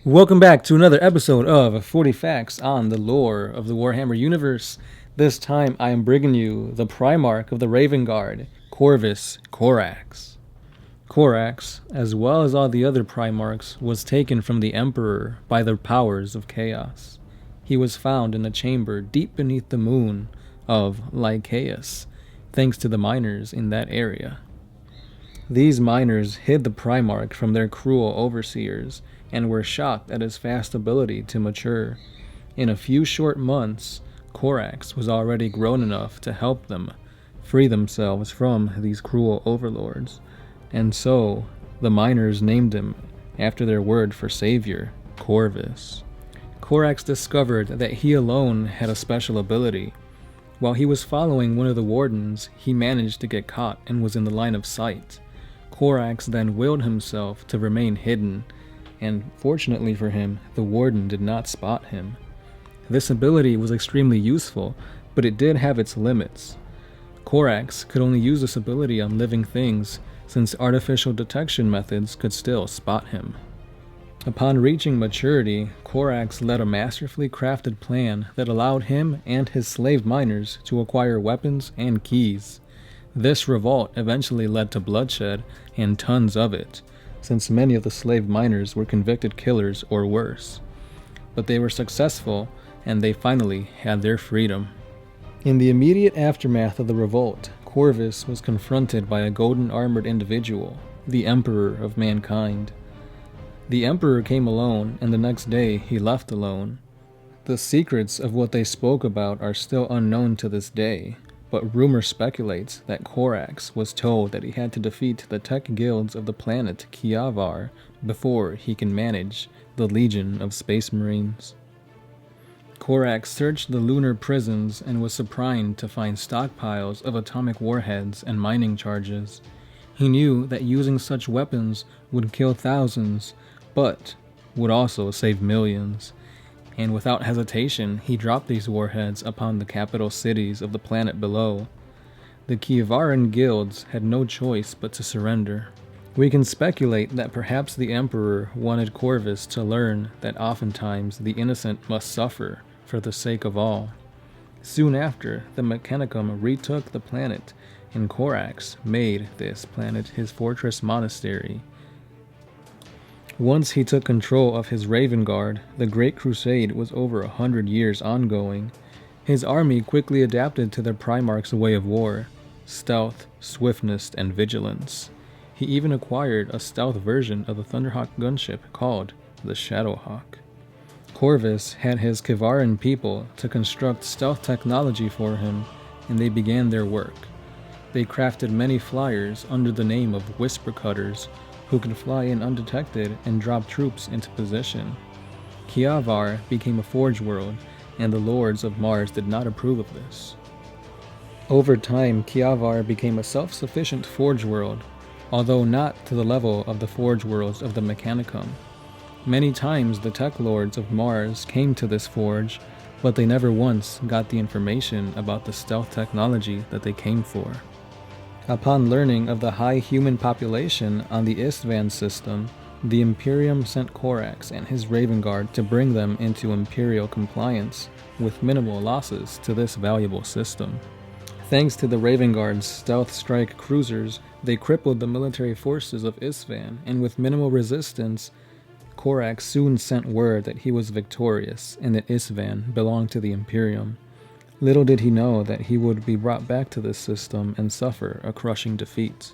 Welcome back to another episode of 40 Facts on the Lore of the Warhammer universe. This time I am bringing you the Primarch of the Raven Guard, Corvus Corax. Corax, as well as all the other Primarchs, was taken from the Emperor by the powers of chaos. He was found in a chamber deep beneath the moon of Lycaeus, thanks to the miners in that area. These miners hid the Primarch from their cruel overseers, and were shocked at his fast ability to mature. In a few short months, Corax was already grown enough to help them free themselves from these cruel overlords, and so the miners named him after their word for savior, Corvus. Corax discovered that he alone had a special ability. While he was following one of the wardens, he managed to get caught and was in the line of sight. Corax then willed himself to remain hidden, and fortunately for him, the warden did not spot him. This ability was extremely useful, but it did have its limits. Corax could only use this ability on living things, since artificial detection methods could still spot him. Upon reaching maturity, Corax led a masterfully crafted plan that allowed him and his slave miners to acquire weapons and keys. This revolt eventually led to bloodshed, and tons of it, since many of the slave miners were convicted killers or worse. But they were successful, and they finally had their freedom. In the immediate aftermath of the revolt, Corvus was confronted by a golden-armored individual, the Emperor of Mankind. The Emperor came alone, and the next day he left alone. The secrets of what they spoke about are still unknown to this day, but rumor speculates that Corax was told that he had to defeat the tech guilds of the planet Kiavar before he can manage the Legion of Space Marines. Corax searched the lunar prisons and was surprised to find stockpiles of atomic warheads and mining charges. He knew that using such weapons would kill thousands, but would also save millions. And without hesitation, he dropped these warheads upon the capital cities of the planet below. The Kiavaran guilds had no choice but to surrender. We can speculate that perhaps the Emperor wanted Corvus to learn that oftentimes the innocent must suffer for the sake of all. Soon after, the Mechanicum retook the planet, and Corax made this planet his fortress monastery. Once he took control of his Raven Guard, the Great Crusade was over 100 years ongoing. His army quickly adapted to their Primarch's way of war: stealth, swiftness, and vigilance. He even acquired a stealth version of the Thunderhawk gunship called the Shadowhawk. Corvus had his Kivaran people to construct stealth technology for him, and they began their work. They crafted many flyers under the name of Whisper Cutters, who could fly in undetected and drop troops into position. Kiavar became a forge world, and the lords of Mars did not approve of this. Over time, Kiavar became a self-sufficient forge world, although not to the level of the forge worlds of the Mechanicum. Many times the tech lords of Mars came to this forge, but they never once got the information about the stealth technology that they came for. Upon learning of the high human population on the Istvan system, the Imperium sent Corax and his Raven Guard to bring them into Imperial compliance, with minimal losses to this valuable system. Thanks to the Raven Guard's stealth strike cruisers, they crippled the military forces of Istvan, and with minimal resistance, Corax soon sent word that he was victorious and that Istvan belonged to the Imperium. Little did he know that he would be brought back to this system and suffer a crushing defeat.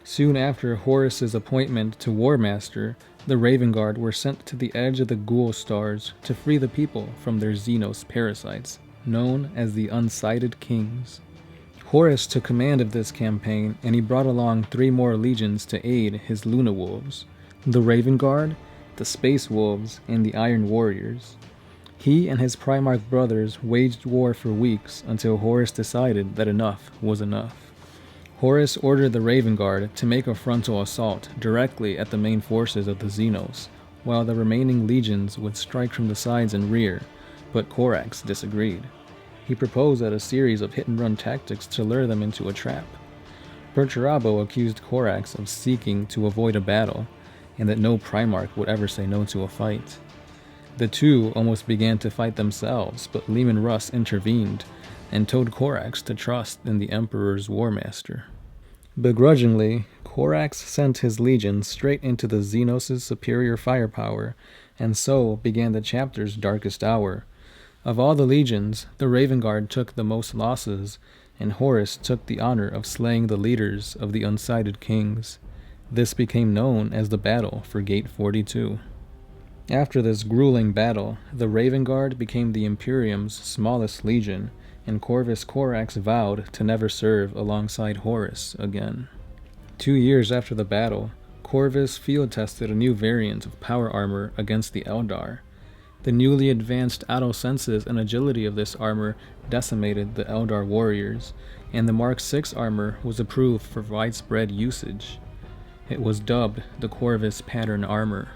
Soon after Horus's appointment to War Master, the Raven Guard were sent to the edge of the Ghoul Stars to free the people from their Xenos parasites, known as the Unsighted Kings. Horus took command of this campaign, and he brought along 3 more legions to aid his Luna Wolves: the Raven Guard, the Space Wolves, and the Iron Warriors. He and his Primarch brothers waged war for weeks until Horus decided that enough was enough. Horus ordered the Raven Guard to make a frontal assault directly at the main forces of the Xenos, while the remaining legions would strike from the sides and rear, but Corax disagreed. He proposed a series of hit-and-run tactics to lure them into a trap. Perturabo accused Corax of seeking to avoid a battle, and that no Primarch would ever say no to a fight. The two almost began to fight themselves, but Leman Russ intervened and told Corax to trust in the Emperor's War Master. Begrudgingly, Corax sent his legion straight into the Xenos' superior firepower, and so began the chapter's darkest hour. Of all the legions, the Raven Guard took the most losses, and Horus took the honor of slaying the leaders of the Unsighted Kings. This became known as the Battle for Gate 42. After this grueling battle, the Raven Guard became the Imperium's smallest legion, and Corvus Corax vowed to never serve alongside Horus again. 2 years after the battle, Corvus field-tested a new variant of power armor against the Eldar. The newly advanced auto senses and agility of this armor decimated the Eldar warriors, and the Mark VI armor was approved for widespread usage. It was dubbed the Corvus Pattern Armor.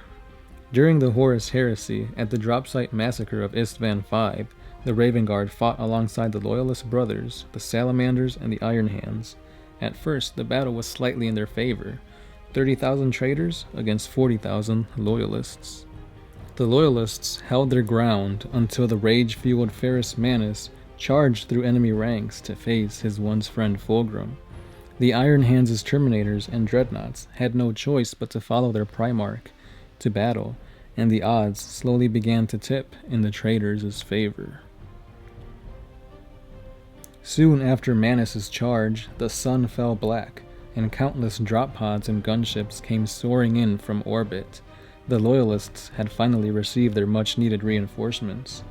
During the Horus Heresy at the Dropsite Massacre of Istvan V, the Raven Guard fought alongside the Loyalist brothers, the Salamanders, and the Iron Hands. At first, the battle was slightly in their favor, 30,000 traitors against 40,000 Loyalists. The Loyalists held their ground until the rage-fueled Ferrus Manus charged through enemy ranks to face his once friend Fulgrim. The Iron Hands' Terminators and Dreadnoughts had no choice but to follow their Primarch to battle, and the odds slowly began to tip in the traitors' favor. Soon after Manus' charge, the sun fell black, and countless drop pods and gunships came soaring in from orbit. The Loyalists had finally received their much-needed reinforcements.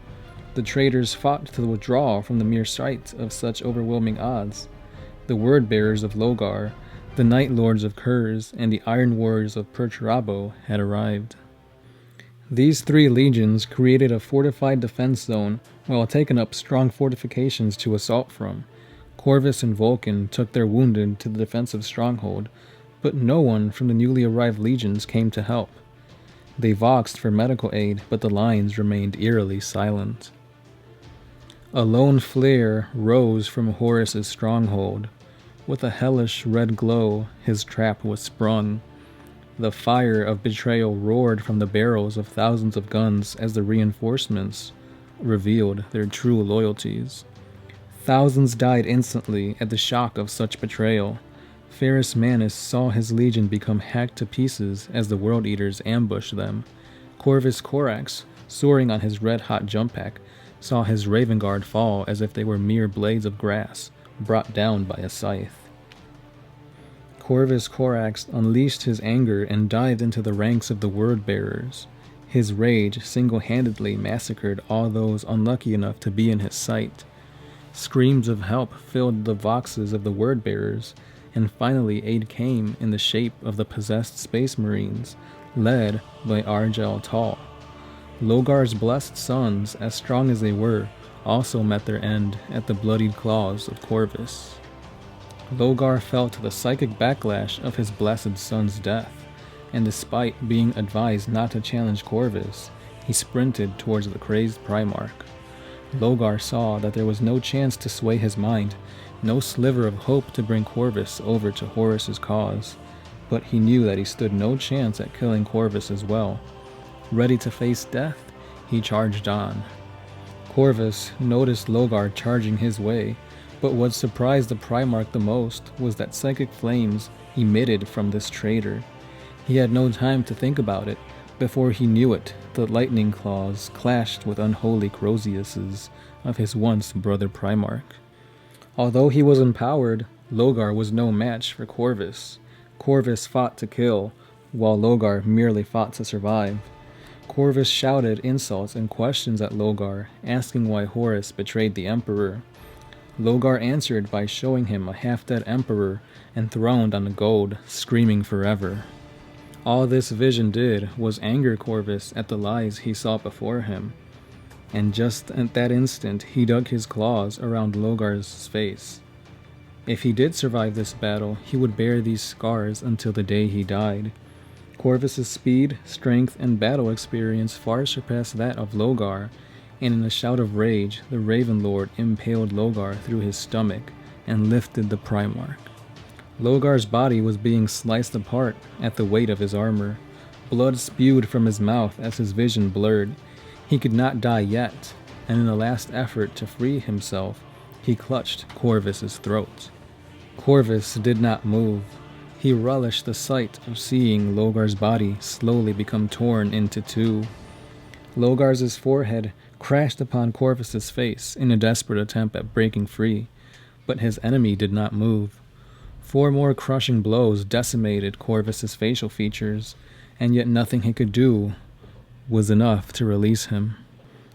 The traitors fought to withdraw from the mere sight of such overwhelming odds. The Word-bearers of Logar, the Night Lords of Kurz, and the Iron Warriors of Perturabo had arrived. These three legions created a fortified defense zone while taking up strong fortifications to assault from. Corvus and Vulcan took their wounded to the defensive stronghold, but no one from the newly arrived legions came to help. They voxed for medical aid, but the lines remained eerily silent. A lone flare rose from Horus's stronghold. With a hellish red glow, his trap was sprung. The fire of betrayal roared from the barrels of thousands of guns as the reinforcements revealed their true loyalties. Thousands died instantly at the shock of such betrayal. Ferrus Manus saw his legion become hacked to pieces as the World Eaters ambushed them. Corvus Corax, soaring on his red-hot jump pack, saw his Raven Guard fall as if they were mere blades of grass, brought down by a scythe. Corvus Corax unleashed his anger and dived into the ranks of the Word-bearers. His rage single-handedly massacred all those unlucky enough to be in his sight. Screams of help filled the voxes of the Word-bearers, and finally aid came in the shape of the possessed Space Marines, led by Argel Tal. Logar's blessed sons, as strong as they were, also met their end at the bloodied claws of Corvus. Logar felt the psychic backlash of his blessed son's death, and despite being advised not to challenge Corvus, he sprinted towards the crazed Primarch. Logar saw that there was no chance to sway his mind, no sliver of hope to bring Corvus over to Horus's cause, but he knew that he stood no chance at killing Corvus as well. Ready to face death, he charged on. Corvus noticed Logar charging his way, but what surprised the Primarch the most was that psychic flames emitted from this traitor. He had no time to think about it. Before he knew it, the lightning claws clashed with unholy Croziuses of his once brother Primarch. Although he was empowered, Logar was no match for Corvus. Corvus fought to kill, while Logar merely fought to survive. Corvus shouted insults and questions at Logar, asking why Horus betrayed the Emperor. Logar answered by showing him a half-dead Emperor enthroned on the gold, screaming forever. All this vision did was anger Corvus at the lies he saw before him, and just at that instant he dug his claws around Logar's face. If he did survive this battle, he would bear these scars until the day he died. Corvus's speed, strength, and battle experience far surpassed that of Logar, and in a shout of rage, the Raven Lord impaled Logar through his stomach and lifted the Primarch. Logar's body was being sliced apart at the weight of his armor. Blood spewed from his mouth as his vision blurred. He could not die yet, and in a last effort to free himself, he clutched Corvus's throat. Corvus did not move. He relished the sight of seeing Logar's body slowly become torn into two. Logar's forehead crashed upon Corvus's face in a desperate attempt at breaking free, but his enemy did not move. 4 more crushing blows decimated Corvus's facial features, and yet nothing he could do was enough to release him.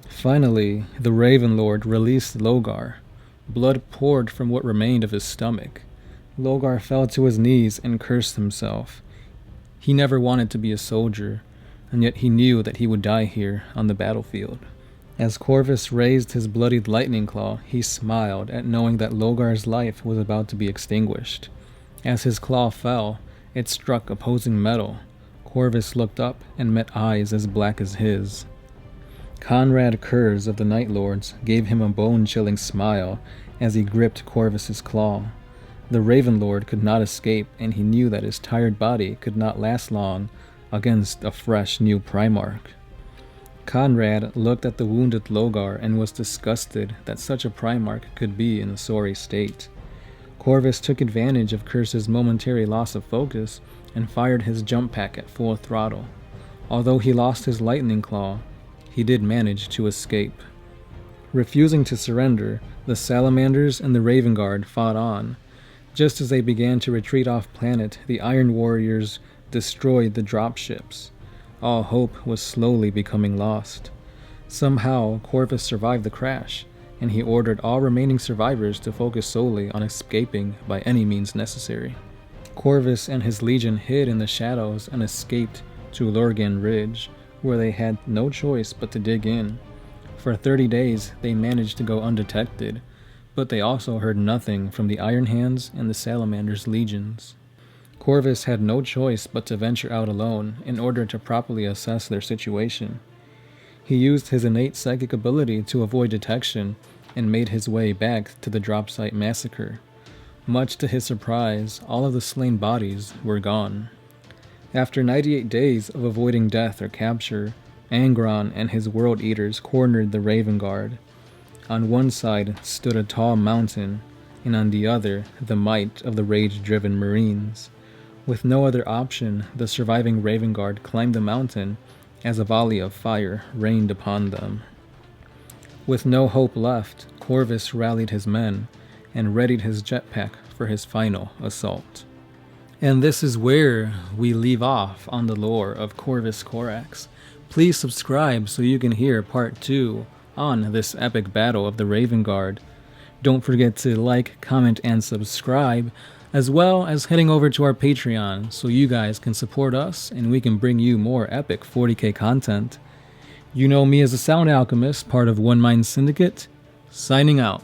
Finally, the Raven Lord released Logar. Blood poured from what remained of his stomach. Logar fell to his knees and cursed himself. He never wanted to be a soldier, and yet he knew that he would die here on the battlefield. As Corvus raised his bloodied lightning claw, he smiled at knowing that Logar's life was about to be extinguished. As his claw fell, it struck opposing metal. Corvus looked up and met eyes as black as his. Conrad Kurz of the Night Lords gave him a bone-chilling smile as he gripped Corvus's claw. The Raven Lord could not escape, and he knew that his tired body could not last long against a fresh new Primarch. Conrad looked at the wounded Logar and was disgusted that such a Primarch could be in a sorry state. Corvus took advantage of Kurz's momentary loss of focus and fired his jump pack at full throttle. Although he lost his lightning claw, he did manage to escape. Refusing to surrender, the Salamanders and the Raven Guard fought on. Just as they began to retreat off planet, the Iron Warriors destroyed the dropships. All hope was slowly becoming lost. Somehow, Corvus survived the crash, and he ordered all remaining survivors to focus solely on escaping by any means necessary. Corvus and his legion hid in the shadows and escaped to Lorgan Ridge, where they had no choice but to dig in. For 30 days they managed to go undetected, but they also heard nothing from the Iron Hands and the Salamander's legions. Corvus had no choice but to venture out alone in order to properly assess their situation. He used his innate psychic ability to avoid detection and made his way back to the drop site massacre. Much to his surprise, all of the slain bodies were gone. After 98 days of avoiding death or capture, Angron and his World Eaters cornered the Raven Guard. On one side stood a tall mountain, and on the other the might of the rage-driven Marines. With no other option, the surviving Raven Guard climbed the mountain as a volley of fire rained upon them. With no hope left, Corvus rallied his men and readied his jetpack for his final assault. And this is where we leave off on the lore of Corvus Corax. Please subscribe so you can hear part 2 on this epic battle of the Raven Guard. Don't forget to like, comment, and subscribe, as well as heading over to our Patreon so you guys can support us and we can bring you more epic 40k content. You know me as a Sound Alchemist, part of One Mind Syndicate, signing out.